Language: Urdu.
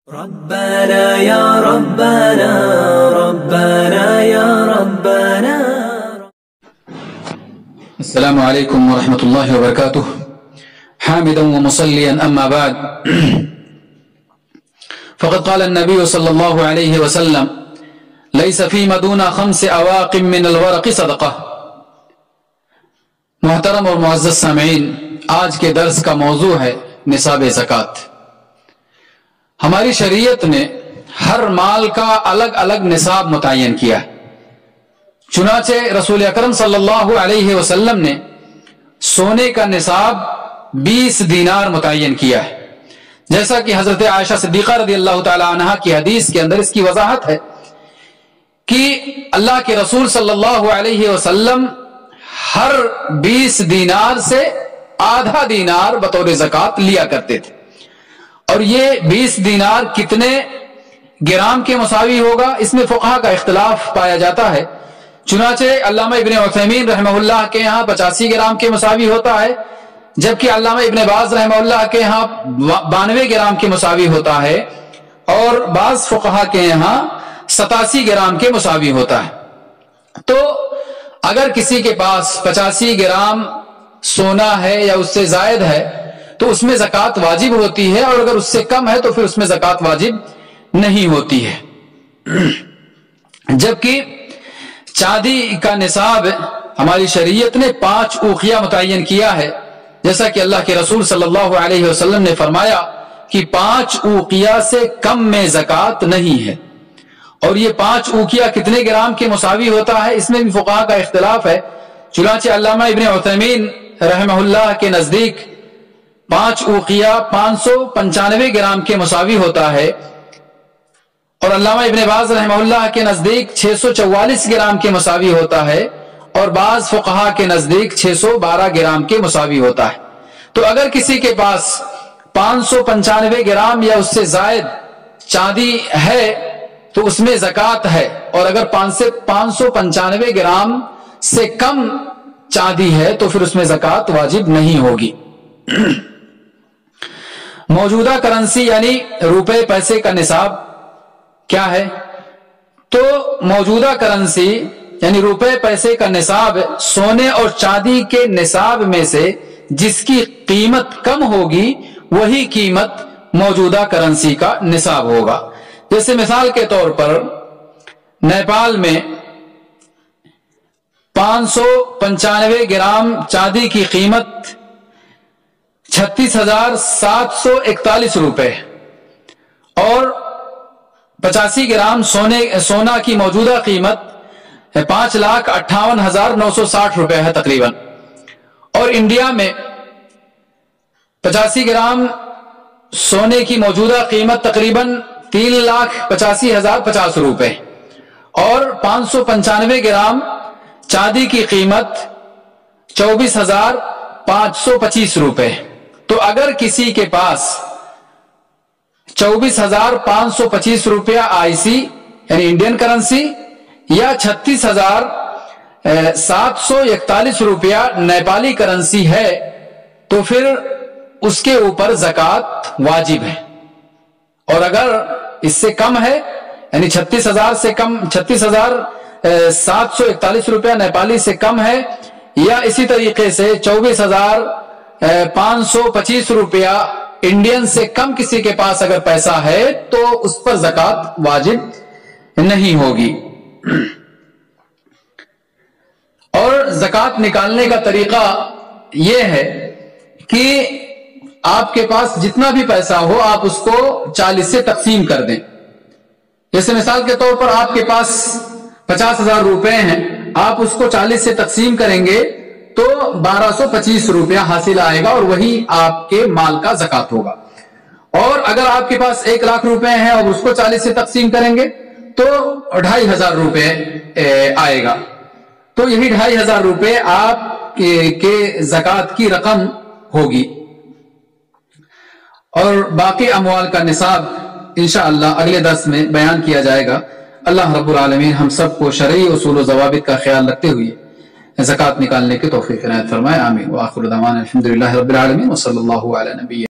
ربنا يا ربنا ربنا يا ربنا. السلام عليكم ورحمة الله وبركاته. حامدا ومصليا أما بعد، فقد قال النبي صلى الله عليه وسلم: ليس فيما دون 5 أواق من الورق صدقة. محترم اور معزز سامعین، آج کے درس کا موضوع ہے نصاب زکوٰۃ۔ ہماری شریعت نے ہر مال کا الگ الگ نصاب متعین کیا ہے۔ چنانچہ رسول اکرم صلی اللہ علیہ وسلم نے سونے کا نصاب 20 دینار متعین کیا ہے، جیسا کہ حضرت عائشہ صدیقہ رضی اللہ تعالی عنہا کی حدیث کے اندر اس کی وضاحت ہے کہ اللہ کے رسول صلی اللہ علیہ وسلم ہر 20 دینار سے آدھا دینار بطور زکوٰۃ لیا کرتے تھے، اور یہ 20 دینار کتنے گرام کے مساوی ہوگا، اس میں فقہا کا اختلاف پایا جاتا ہے۔ چنانچہ علامہ ابن عثیمین رحمہ اللہ کے یہاں 85 گرام کے مساوی ہوتا ہے، جبکہ علامہ ابن باز رحمہ اللہ کے یہاں 92 گرام کے مساوی ہوتا ہے، اور بعض فقہا کے یہاں 87 گرام کے مساوی ہوتا ہے۔ تو اگر کسی کے پاس 85 گرام سونا ہے یا اس سے زائد ہے تو اس میں زکوٰۃ واجب ہوتی ہے، اور اگر اس سے کم ہے تو پھر اس میں زکوٰۃ واجب نہیں ہوتی ہے۔ جبکہ چاندی کا نصاب ہماری شریعت نے 5 اوقیہ متعین کیا ہے، جیسا کہ اللہ کے رسول صلی اللہ علیہ وسلم نے فرمایا کہ 5 اوقیہ سے کم میں زکوٰۃ نہیں ہے۔ اور یہ 5 اوقیہ کتنے گرام کے مساوی ہوتا ہے، اس میں بھی فقہا کا اختلاف ہے۔ چنانچہ علامہ ابن عثیمین رحمہ اللہ کے نزدیک 5 اوقیہ 595 گرام کے مساوی ہوتا ہے، اور علامہ ابن باز رحمہ اللہ کے نزدیک 644 گرام کے مساوی ہوتا ہے، اور بعض فقہا کے نزدیک 612 گرام کے مساوی ہوتا ہے۔ تو اگر کسی کے پاس 595 گرام یا اس سے زائد چاندی ہے تو اس میں زکوٰۃ ہے، اور اگر 595 گرام سے کم چاندی ہے تو پھر اس میں زکوٰۃ واجب نہیں ہوگی۔ موجودہ کرنسی یعنی روپے پیسے کا نصاب کیا ہے؟ تو موجودہ کرنسی یعنی روپے پیسے کا نصاب سونے اور چاندی کے نصاب میں سے جس کی قیمت کم ہوگی وہی قیمت موجودہ کرنسی کا نصاب ہوگا۔ جیسے مثال کے طور پر نیپال میں 595 گرام چاندی کی قیمت 36,741 روپے، اور 85 گرام سونا کی موجودہ قیمت 5,58,960 روپے ہے تقریباً۔ اور انڈیا میں 85 گرام سونے کی موجودہ قیمت تقریباً 3,85,050 روپے، اور 595 گرام چاندی کی قیمت 24,525 روپے۔ تو اگر کسی کے پاس 24,525 روپیہ IC یعنی انڈین کرنسی یا 36,741 روپیہ نیپالی کرنسی ہے تو پھر اس کے اوپر زکوٰۃ واجب ہے، اور اگر اس سے کم ہے یعنی 36,000 سے کم 36,741 روپیہ نیپالی سے کم ہے، یا اسی طریقے سے 24,525 روپیہ انڈین سے کم کسی کے پاس اگر پیسہ ہے تو اس پر زکوٰۃ واجب نہیں ہوگی۔ اور زکوٰۃ نکالنے کا طریقہ یہ ہے کہ آپ کے پاس جتنا بھی پیسہ ہو آپ اس کو 40 سے تقسیم کر دیں۔ جیسے مثال کے طور پر آپ کے پاس 50,000 روپے ہیں، آپ اس کو 40 سے تقسیم کریں گے تو 1,225 روپیہ حاصل آئے گا، اور وہی آپ کے مال کا زکوٰۃ ہوگا۔ اور اگر آپ کے پاس 1,00,000 روپے ہیں اور اس کو 40 سے تقسیم کریں گے تو 2,500 روپے آئے گا۔ تو یہی 2,500 روپے آپ کے زکوٰۃ کی رقم ہوگی، اور باقی اموال کا نصاب انشاءاللہ اگلے درس میں بیان کیا جائے گا۔ اللہ رب العالمین ہم سب کو شرعی اصول و ضوابط کا خیال رکھتے ہوئے زکوٰۃ نکالنے کی توفیق عنایت فرمائے، آمین۔ وآخر دعوانا الحمدللہ رب العالمین، وصلی اللہ علی نبی